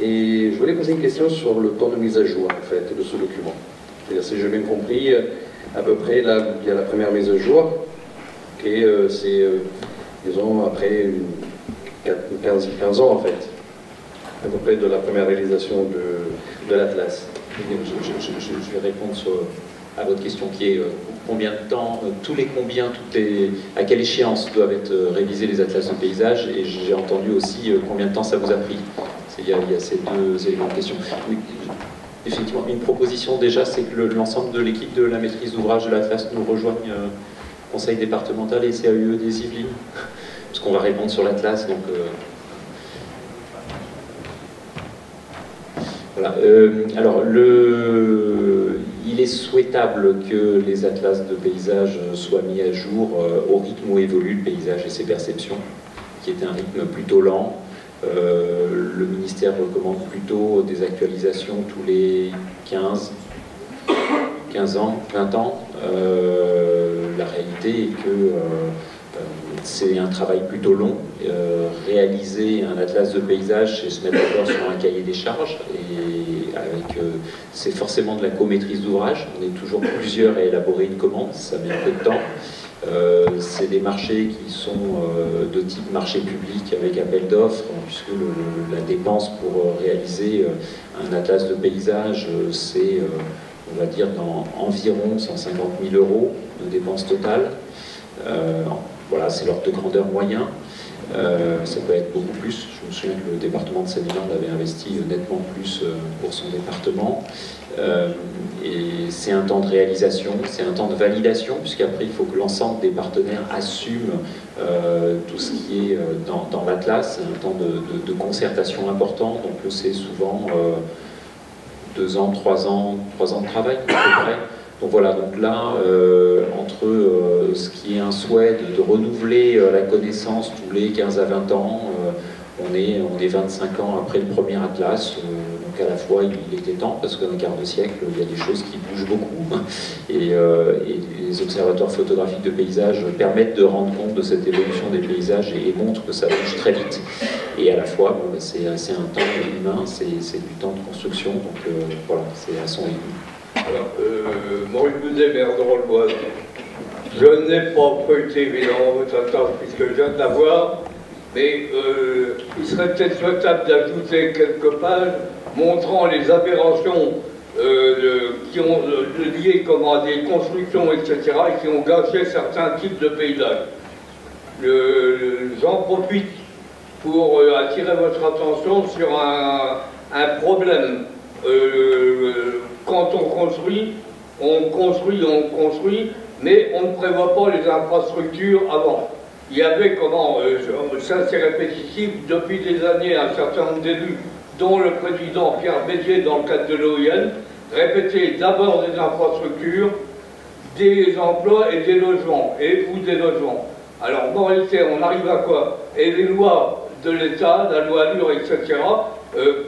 Et je voulais poser une question sur le temps de mise à jour, en fait, de ce document. C'est-à-dire, si j'ai bien compris, à peu près, là, il y a la première mise à jour, et c'est, disons, après 15 ans, en fait, à peu près de la première réalisation de l'Atlas. Je vais répondre à votre question qui est combien de temps, tous les combien, à quelle échéance doivent être révisés les atlas de paysage, et j'ai entendu aussi combien de temps ça vous a pris. Il y a ces deux éléments de question. Oui, effectivement, une proposition déjà, c'est que l'ensemble de l'équipe de la maîtrise d'ouvrage de l'Atlas nous rejoigne conseil départemental et CAUE des Yvelines, parce qu'on va répondre sur l'Atlas, donc... Voilà. Alors, il est souhaitable que les atlas de paysage soient mis à jour au rythme où évolue le paysage et ses perceptions, qui est un rythme plutôt lent. Le ministère recommande plutôt des actualisations tous les 15 ans, 20 ans. La réalité est que c'est un travail plutôt long. Réaliser un atlas de paysage, c'est se mettre d'accord sur un cahier des charges, et c'est forcément de la co-maîtrise d'ouvrage. On est toujours plusieurs à élaborer une commande, ça met un peu de temps. C'est des marchés qui sont de type marché public avec appel d'offres, puisque la dépense pour réaliser un atlas de paysage, c'est, on va dire, dans environ 150 000 € de dépenses totales. Voilà, c'est l'ordre de grandeur moyen. Ça peut être beaucoup plus. Je me souviens que le département de Seine-et-Marne avait investi nettement plus pour son département. Et c'est un temps de réalisation, c'est un temps de validation, puisqu'après il faut que l'ensemble des partenaires assument tout ce qui est dans l'Atlas. C'est un temps de concertation important, donc c'est souvent 2 ans, 3 ans de travail à peu près. Donc voilà, donc là, entre ce qui est un souhait de renouveler la connaissance tous les 15 à 20 ans, on est 25 ans après le premier atlas, donc à la fois il était temps, parce qu'un quart de siècle, il y a des choses qui bougent beaucoup, et les observatoires photographiques de paysages permettent de rendre compte de cette évolution des paysages et montrent que ça bouge très vite. Et à la fois, bon, c'est un temps humain, c'est du temps de construction, donc voilà, c'est à son rythme. Alors, Maurice Boudet, maire de Rolleboise. Je n'ai pas feuilleté évidemment votre atlas puisque je viens de la voir, mais il serait peut-être souhaitable d'ajouter quelques pages montrant les aberrations qui ont liées à des constructions, etc., et qui ont gâché certains types de paysages. J'en profite pour attirer votre attention sur un problème. Quand on construit, mais on ne prévoit pas les infrastructures avant. Il y avait ça c'est répétitif depuis des années, un certain nombre d'élus, dont le président Pierre Bézier dans le cadre de l'OIN, répétait d'abord des infrastructures, des emplois et des logements, ou des logements. Alors en réalité, on arrive à quoi? Et les lois de l'État, la loi Allure, etc.,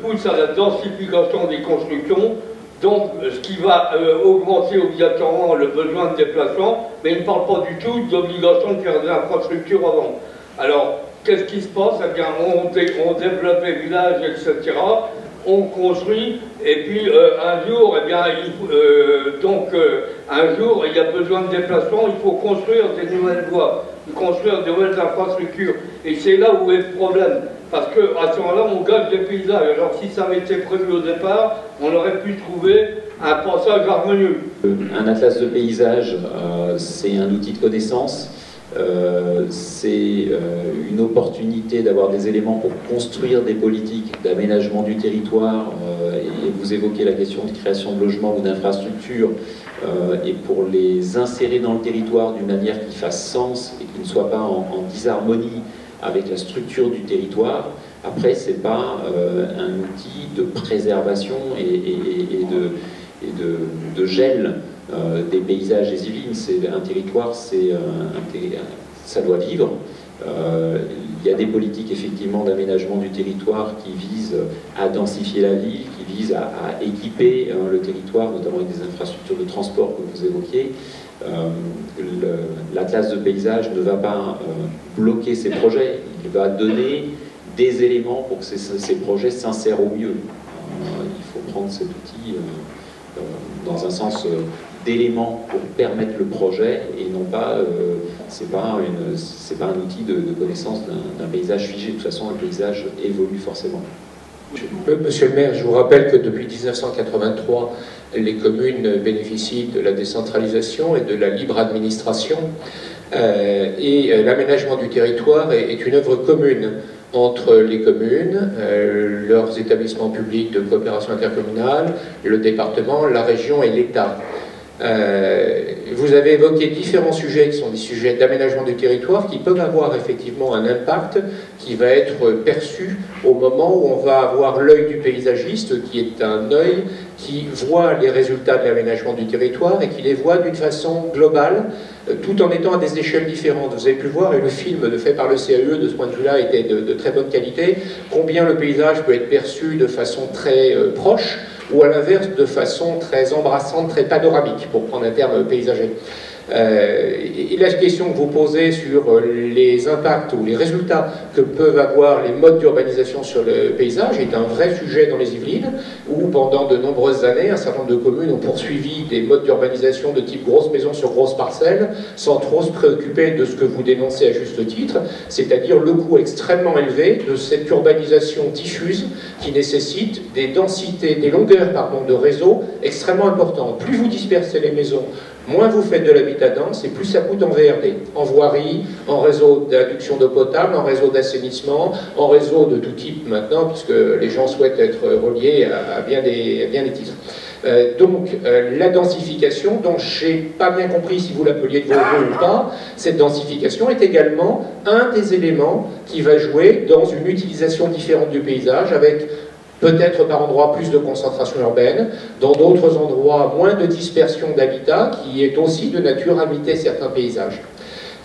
poussent à la densification des constructions, donc ce qui va augmenter obligatoirement le besoin de déplacement, mais il ne parle pas du tout d'obligation de faire des infrastructures avant. Alors, qu'est-ce qui se passe? Eh bien, on développe les villages, etc., on construit, et puis un jour, eh bien, un jour, il y a besoin de déplacement, il faut construire des nouvelles voies, construire de nouvelles infrastructures, et c'est là où est le problème. Parce qu'à ce moment-là, on gâche des paysages. Alors si ça avait été prévu au départ, on aurait pu trouver un passage harmonieux. Un atlas de paysage, c'est un outil de connaissance. C'est une opportunité d'avoir des éléments pour construire des politiques d'aménagement du territoire, et vous évoquez la question de création de logements ou d'infrastructures, et pour les insérer dans le territoire d'une manière qui fasse sens et qui ne soit pas en disharmonie avec la structure du territoire. Après, ce n'est pas un outil de préservation et de gel des paysages des Yvelines. C'est un territoire, ça doit vivre. Il y a des politiques effectivement d'aménagement du territoire qui visent à densifier la ville, qui visent à équiper le territoire, notamment avec des infrastructures de transport que vous évoquiez. L'atlas de paysage ne va pas bloquer ces projets, il va donner des éléments pour que ces projets s'insèrent au mieux. Il faut prendre cet outil dans un sens d'éléments pour permettre le projet et non pas, c'est pas un outil de connaissance d'un paysage figé. De toute façon, un paysage évolue forcément. Monsieur le maire, je vous rappelle que depuis 1983, les communes bénéficient de la décentralisation et de la libre administration. Et l'aménagement du territoire est une œuvre commune entre les communes, leurs établissements publics de coopération intercommunale, le département, la région et l'État. Vous avez évoqué différents sujets qui sont des sujets d'aménagement du territoire qui peuvent avoir effectivement un impact qui va être perçu au moment où on va avoir l'œil du paysagiste, qui est un œil qui voit les résultats de l'aménagement du territoire et qui les voit d'une façon globale, tout en étant à des échelles différentes. Vous avez pu voir, et le film fait par le CAE de ce point de vue-là était de très bonne qualité, combien le paysage peut être perçu de façon très proche, ou à l'inverse de façon très embrassante, très panoramique, pour prendre un terme paysager. Et la question que vous posez sur les impacts ou les résultats que peuvent avoir les modes d'urbanisation sur le paysage est un vrai sujet dans les Yvelines, où pendant de nombreuses années, un certain nombre de communes ont poursuivi des modes d'urbanisation de type grosse maison sur grosse parcelle, sans trop se préoccuper de ce que vous dénoncez à juste titre, c'est-à-dire le coût extrêmement élevé de cette urbanisation diffuse qui nécessite des densités, des longueurs de réseau extrêmement importantes. Plus vous dispersez les maisons, moins vous faites de l'habitat dense et plus ça coûte en VRD, en voirie, en réseau d'adduction d'eau potable, en réseau d'assainissement, en réseau de tout type maintenant, puisque les gens souhaitent être reliés à bien des titres. Donc la densification, dont je n'ai pas bien compris si vous l'appeliez de vos voeux ou pas, cette densification est également un des éléments qui va jouer dans une utilisation différente du paysage, avec peut-être par endroits plus de concentration urbaine, dans d'autres endroits moins de dispersion d'habitat, qui est aussi de nature à imiter certains paysages.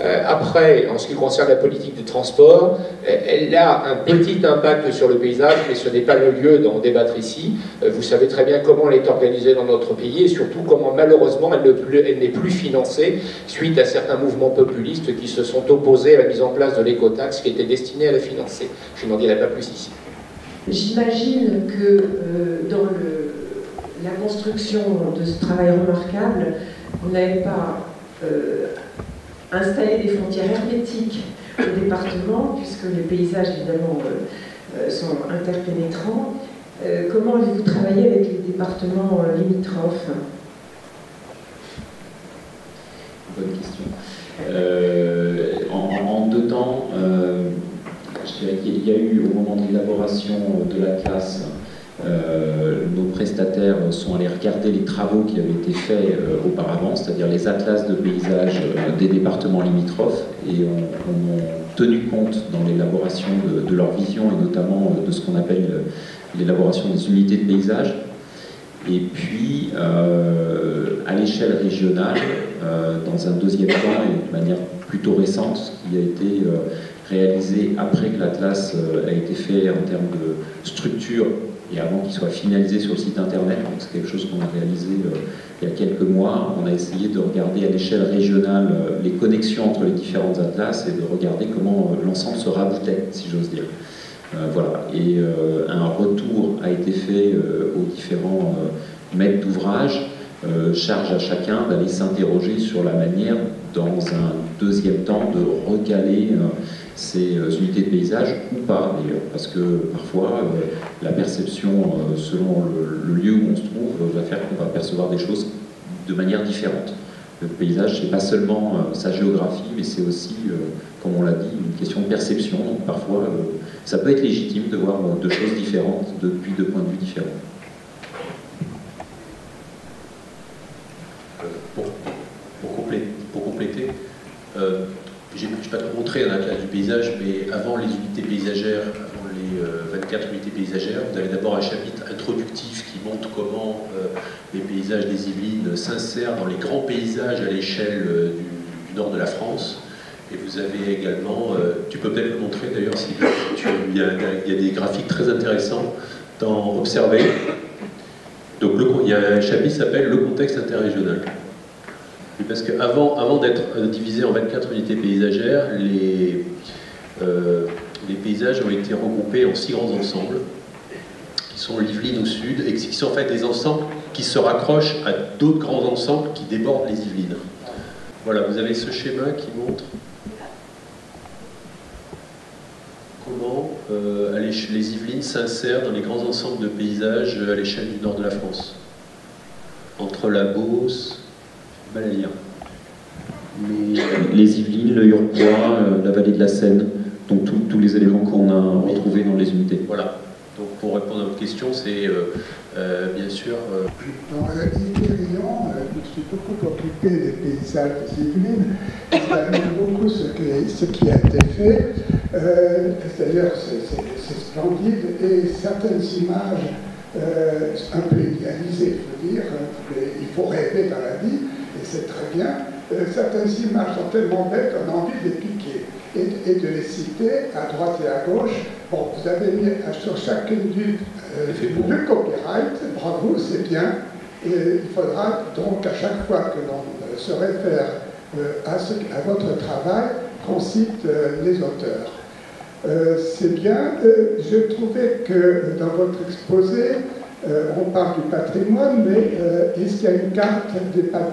Après, en ce qui concerne la politique de transport, elle a un petit impact sur le paysage, mais ce n'est pas le lieu d'en débattre ici. Vous savez très bien comment elle est organisée dans notre pays, et surtout comment malheureusement elle n'est plus financée, suite à certains mouvements populistes qui se sont opposés à la mise en place de l'écotaxe qui était destinée à la financer. Je n'en dirai pas plus ici. J'imagine que dans la construction de ce travail remarquable, vous n'avez pas installé des frontières hermétiques au département, puisque les paysages, évidemment, sont interpénétrants. Comment avez-vous travaillé avec les départements limitrophes? Bonne question. En deux temps, je dirais qu'il y a eu, au moment de l'élaboration de la classe, nos prestataires sont allés regarder les travaux qui avaient été faits auparavant, c'est-à-dire les atlas de paysage des départements limitrophes, et ont tenu compte dans l'élaboration de leur vision, et notamment de ce qu'on appelle l'élaboration des unités de paysage. Et puis, à l'échelle régionale, dans un deuxième temps, et de manière plutôt récente, ce qui a été réalisé après que l'atlas a été fait en termes de structure et avant qu'il soit finalisé sur le site internet, donc c'est quelque chose qu'on a réalisé il y a quelques mois. On a essayé de regarder à l'échelle régionale les connexions entre les différentes atlas et de regarder comment l'ensemble se raboutait, si j'ose dire. Voilà. Et un retour a été fait aux différents maîtres d'ouvrage, charge à chacun d'aller s'interroger sur la manière, dans un deuxième temps, de recaler ces unités de paysage, ou pas d'ailleurs, parce que parfois la perception selon le lieu où on se trouve va faire qu'on va percevoir des choses de manière différente. Le paysage, c'est pas seulement sa géographie, mais c'est aussi, comme on l'a dit, une question de perception. Donc parfois, ça peut être légitime de voir deux choses différentes depuis deux points de vue différents. Pour compléter, je ne vais pas trop montrer un atlas du paysage, mais avant les unités paysagères, avant les 24 unités paysagères, vous avez d'abord un chapitre introductif qui montre comment les paysages des Yvelines s'insèrent dans les grands paysages à l'échelle du nord de la France. Et vous avez également, tu peux peut-être le montrer d'ailleurs, il y a des graphiques très intéressants dans Observer. Donc il y a un chapitre qui s'appelle le contexte interrégional. Parce qu'avant d'être divisé en 24 unités paysagères, Les paysages ont été regroupés en 6 grands ensembles, qui sont l'Yvelines au sud, et qui sont en fait des ensembles qui se raccrochent à d'autres grands ensembles qui débordent les Yvelines. Voilà, vous avez ce schéma qui montre comment les Yvelines s'insèrent dans les grands ensembles de paysages à l'échelle du nord de la France, entre la Beauce et le Balalier. Les Yvelines, le Iroquois, la vallée de la Seine, donc tous les éléments qu'on a retrouvés dans les unités. Voilà. Donc pour répondre à votre question, c'est bien sûr... Dans l'Hyperion, je suis beaucoup occupé des paysages des Yvelines. J'aime beaucoup ce qui a été fait. D'ailleurs, c'est splendide. Et certaines images, un peu idéalisées, il faut dire, il faut rêver dans la vie, et c'est très bien. Certaines images sont tellement belles qu'on a envie de les piquer et de les citer à droite et à gauche. Bon, vous avez mis sur chacune le copyright, bravo, c'est bien. Et il faudra donc à chaque fois que l'on se réfère à votre travail, qu'on cite les auteurs. C'est bien. Je trouvais que dans votre exposé, on parle du patrimoine, mais est-ce qu'il y a une carte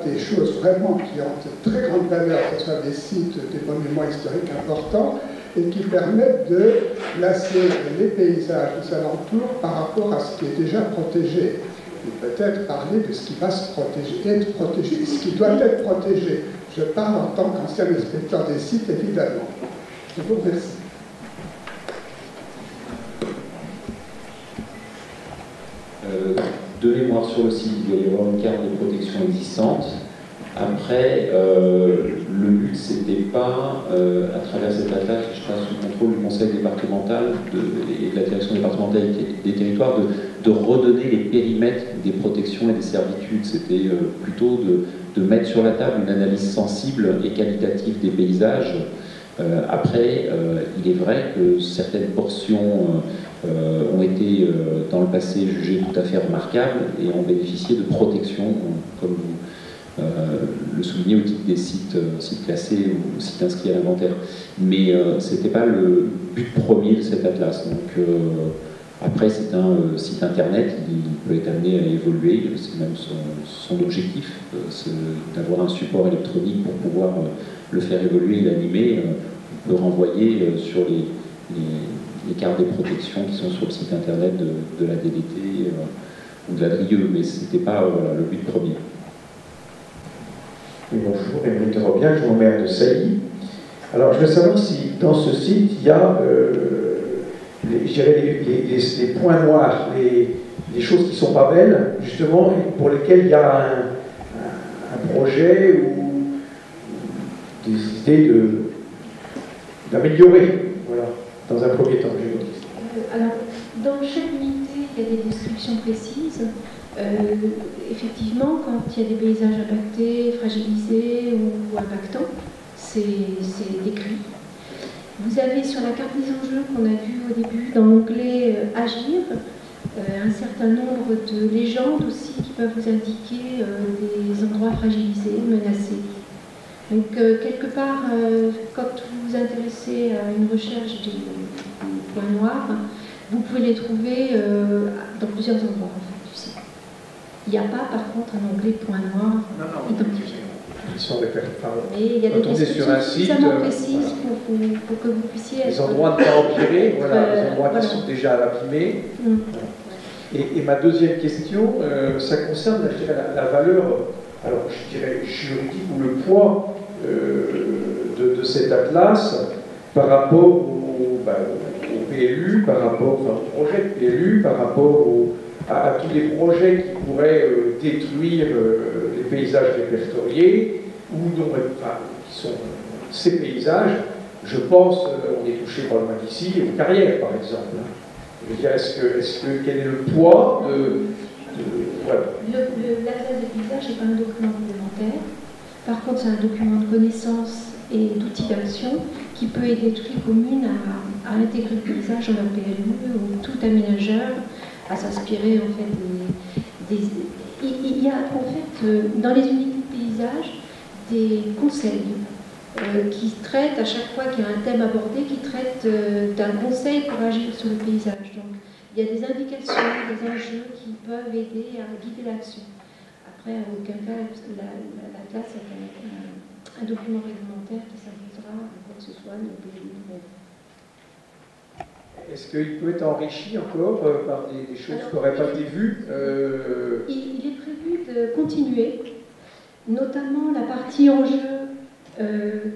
des choses vraiment qui ont de très grande valeur, que ce soit des sites, des monuments historiques importants, et qui permettent de placer les paysages des alentours par rapport à ce qui est déjà protégé, et peut-être parler de ce qui va se protéger, être protégé, ce qui doit être protégé. Je parle en tant qu'ancien inspecteur des sites, évidemment. Je vous remercie. De mémoire sur le site, il va y avoir une carte de protection existante. Après, le but, c'était pas, à travers cet atlas qui sera sous contrôle du conseil départemental et de la direction départementale des territoires, de redonner les périmètres des protections et des servitudes. C'était plutôt de mettre sur la table une analyse sensible et qualitative des paysages. Après, il est vrai que certaines portions ont été dans le passé jugées tout à fait remarquables et ont bénéficié de protection, comme vous le soulignez, au titre des sites classés ou sites inscrits à l'inventaire. Mais ce n'était pas le but premier de cet atlas. Donc, après, c'est un site internet, il peut être amené à évoluer, c'est même son objectif, c'est d'avoir un support électronique pour pouvoir le faire évoluer et l'animer. On peut renvoyer sur les cartes des protections qui sont sur le site internet de la DDT ou de la DRIE, mais ce n'était pas le but premier. Oui, bonjour, Émeric de Robien, je suis maire de Sailly. Alors, je veux savoir si dans ce site, il y a les points noirs, les choses qui ne sont pas belles, justement, pour lesquelles il y a un projet ou des idées d'améliorer, voilà, dans un premier temps. J'ai une question. Alors, dans chaque unité, il y a des descriptions précises. Effectivement, quand il y a des paysages impactés, fragilisés ou impactants, c'est décrit. Vous avez sur la carte des enjeux qu'on a vue au début, dans l'onglet Agir, un certain nombre de légendes aussi qui peuvent vous indiquer des endroits fragilisés, menacés. Donc, quelque part, quand vous vous intéressez à une recherche des points noirs, vous pouvez les trouver dans plusieurs endroits en fait, du site. Il n'y a pas, par contre, un onglet points noirs identifié. Ils sont mais il y a des descriptions suffisamment précises pour que vous puissiez les endroits de pas empirés, voilà, les endroits qui sont déjà abîmés. Et ma deuxième question, ça concerne, je dirais, la valeur, alors je dirais juridique ou le poids de cet atlas par rapport au PLU, par rapport au projet de PLU, par rapport à tous les projets qui pourraient détruire les paysages répertoriés ou non, qui sont ces paysages. Je pense, on est touché par le mal ici, aux carrières par exemple. Je veux dire, quel est le poids voilà. L'atlas des paysages n'est pas un document complémentaire. Par contre, c'est un document de connaissances et d'outils d'action qui peut aider toutes les communes à intégrer le paysage dans leur PLU ou tout aménageur à s'inspirer en fait il y a en fait dans les unités de paysage des conseils qui traite, à chaque fois qu'il y a un thème abordé, qui traite d'un conseil pour agir sur le paysage. Donc, il y a des indications, des enjeux qui peuvent aider à guider l'action. Après, en aucun cas, la classe est un document réglementaire qui s'appliquera à quoi que ce soit dans le pays du monde. Est-ce qu'il peut être enrichi encore par des choses qui n'auraient pas été vues Il est prévu de continuer, notamment la partie enjeu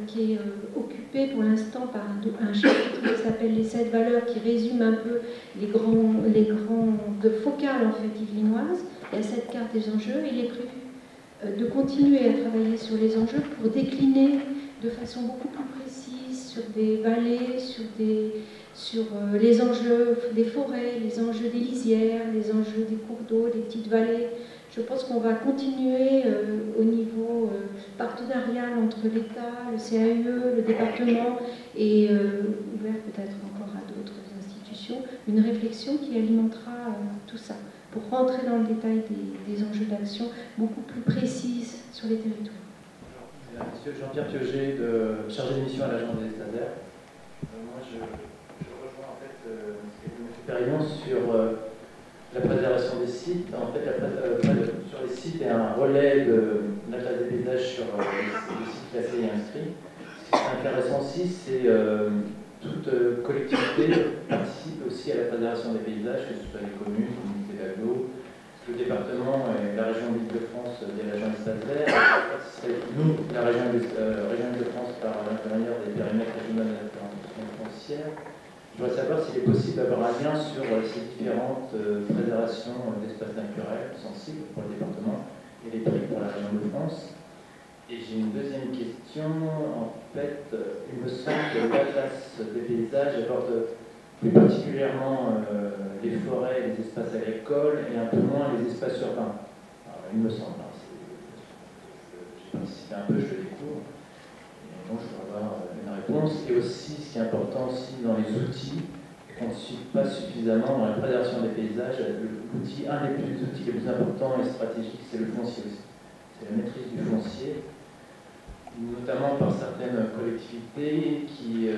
qui est occupée pour l'instant par un chapitre qui s'appelle les 7 valeurs, qui résume un peu les grandes focales en fait yvelinoises. Il y a cette carte des enjeux. Il est prévu de continuer à travailler sur les enjeux pour décliner de façon beaucoup plus précise sur des vallées, sur les enjeux des forêts, les enjeux des lisières, les enjeux des cours d'eau, des petites vallées. Je pense qu'on va continuer au niveau partenarial entre l'État, le CAUE, le département et ouvert peut-être encore à d'autres institutions, une réflexion qui alimentera tout ça pour rentrer dans le détail des enjeux d'action beaucoup plus précises sur les territoires. Monsieur Jean-Pierre Pieuget, chargé de mission à l'agence des Stasaires. Moi, je rejoins en fait ce que dit M. Périllon sur la préservation des sites. En fait, sur les sites, il y a un relais de l'atlas des paysages sur les sites classés et inscrits. Ce qui est intéressant aussi, c'est toute collectivité participe aussi à la préservation des paysages, que ce soit les communes, les communautés d'agglo, le département et la région d'Île-de-France des régions d'espace vert. Ce serait nous, la région d'Île-de-France, par l'intermédiaire des périmètres régionaux de la foncière. Je voudrais savoir s'il est possible d'avoir un lien sur ces différentes préservations d'espaces naturels sensibles pour le département et les prix pour la région de France. Et j'ai une deuxième question. En fait, il me semble que l'atlas des paysages aborde plus particulièrement les forêts, les espaces agricoles et un peu moins les espaces urbains. Alors, il me semble, j'ai participé un peu, je le découvre. Donc je voudrais avoir une réponse. Et aussi, ce qui est important aussi dans les outils, qu'on ne suit pas suffisamment dans la préservation des paysages, un des outils les plus importants et stratégiques, c'est le foncier aussi. C'est la maîtrise du foncier, notamment par certaines collectivités qui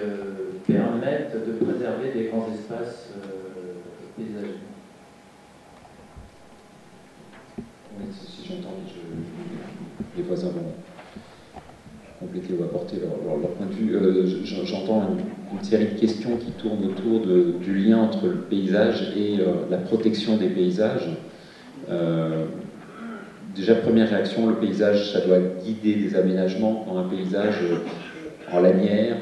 permettent de préserver des grands espaces paysagers. Oui, si j'entends, les voisins vont compléter ou apporter leur point de vue. J'entends une série de questions qui tournent autour du lien entre le paysage et la protection des paysages. Déjà, première réaction, le paysage, ça doit guider des aménagements. Quand un paysage en lanière,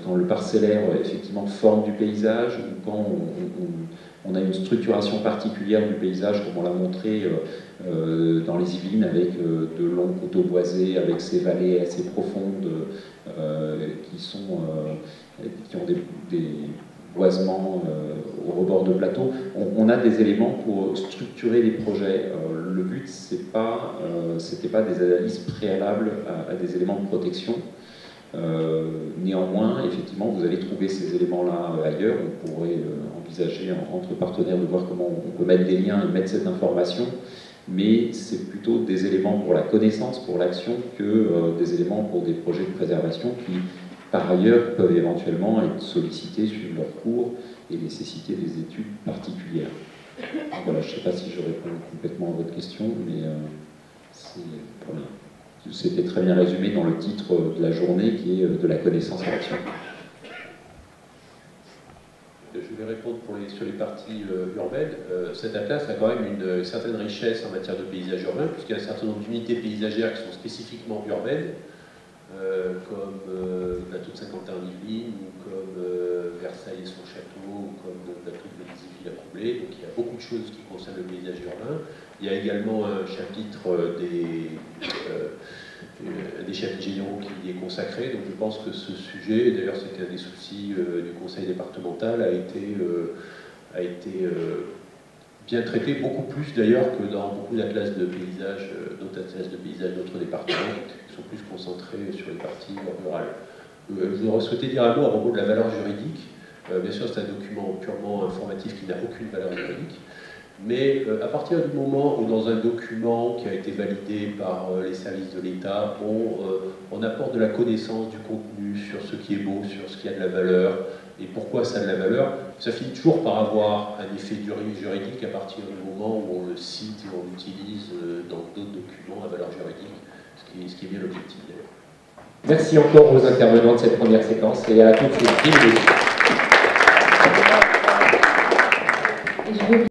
quand le parcellaire effectivement forme du paysage, ou quand on a une structuration particulière du paysage, comme on l'a montré dans les Yvelines, avec de longs coteaux boisés, avec ces vallées assez profondes qui ont des boisements au rebord de plateaux. On a des éléments pour structurer les projets. Le but, c'était pas des analyses préalables à des éléments de protection. Néanmoins, effectivement, vous allez trouver ces éléments-là ailleurs. On pourrait envisager entre partenaires de voir comment on peut mettre des liens et mettre cette information, mais c'est plutôt des éléments pour la connaissance, pour l'action, que des éléments pour des projets de préservation qui, par ailleurs, peuvent éventuellement être sollicités, suivre leur cours et nécessiter des études particulières. Donc voilà, je ne sais pas si je réponds complètement à votre question, mais c'était très bien résumé dans le titre de la journée qui est de la connaissance à l'action. Je vais répondre sur les parties urbaines. Cet atlas a quand même une certaine richesse en matière de paysage urbain, puisqu'il y a un certain nombre d'unités paysagères qui sont spécifiquement urbaines, comme Plateau de Saint-Quentin en Yvelines, ou comme Versailles et son château, ou comme Plateau de Vélizy-Ville à Coublay. Donc il y a beaucoup de choses qui concernent le paysage urbain. Il y a également un chapitre des chapitres généraux qui est consacré. Donc je pense que ce sujet, d'ailleurs c'était un des soucis du conseil départemental, a été bien traité, beaucoup plus d'ailleurs que dans beaucoup d'atlas de paysage, d'autres atlas de paysage d'autres départements, qui sont plus concentrés sur les parties rurales. J'aurais souhaité dire un mot à propos de la valeur juridique. Bien sûr, c'est un document purement informatif qui n'a aucune valeur juridique. Mais à partir du moment où dans un document qui a été validé par les services de l'État, on apporte de la connaissance du contenu sur ce qui est beau, sur ce qui a de la valeur, et pourquoi ça a de la valeur, ça finit toujours par avoir un effet juridique à partir du moment où on le cite et on l'utilise dans d'autres documents à valeur juridique, ce qui est bien l'objectif d'ailleurs. Merci encore aux intervenants de cette première séquence et à toutes les 10 minutes.